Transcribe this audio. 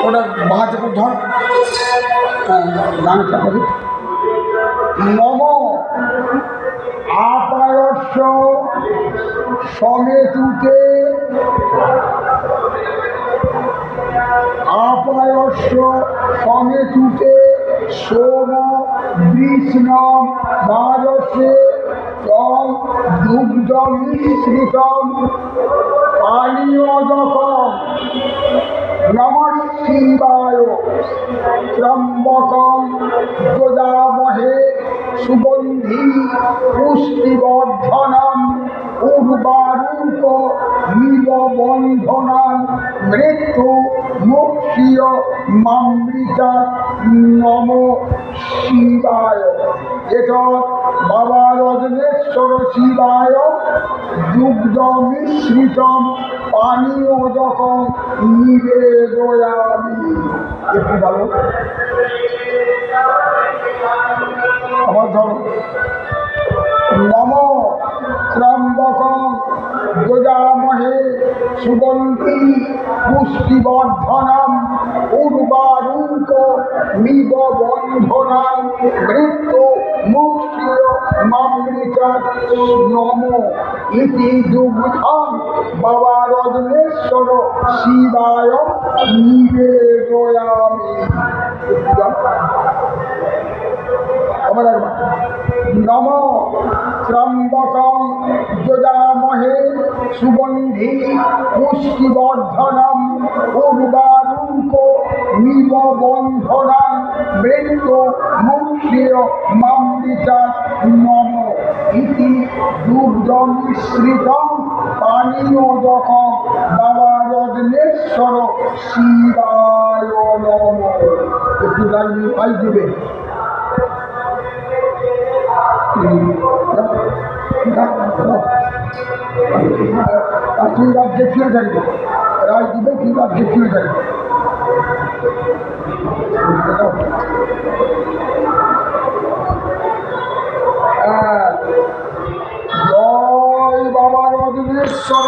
ওটা বাহাতে করে ধর গানটা করি। নম আপায়স্য সমেতুতে আপায়স্য সমেতুতে সোম বৃষ্ণম দ্বাদশে তম দুগ্ধমিশ্রিতম পানীয়জকম নমঃ শিবায় ত্র্যম্বকম যজামহে সুগন্ধি পুষ্টিবর্ধনম উর্বারুক মিব বন্ধনান মৃত্যু মুক্ষীয় মামৃতা নম শিবায়। এটা বাবা রজনেশ্বর শিবায় দুগ্ধ মিশ্রিতম পানীয়জকম নিবেদয়ামি। একটু ভালো আমার ধরো। নম ত্র্যম্বকম যজামহে সুগন্ধি পুষ্টিবর্ধনম উর্বারুক মিব বন্ধনান মৃত্যু মুক্ষীয় মামৃতা নম ইতি দুগ্ধম বাবা রজনেশ্বর শিবায় নিবেদয়ামি। আবার একবার। নম ত্র্যম্বকম যজামহে সুগন্ধি পুষ্টিবর্ধনম উর্বারুক মিব বন্ধনান মৃত্যু মুক্ষীয় মামৃতা নম ইতি দুগ্ধমিশ্রিতম পানীয়জকম বাবা রজনেশ্বর শিবায় নম। একটু গাইলে পাই দেবে। তুই রাত দেখিয়ে থাকবে, রায় দিবে, তুই রাত দেখিয়ে থাকবে। জয় বাবা রজনেশ্বর।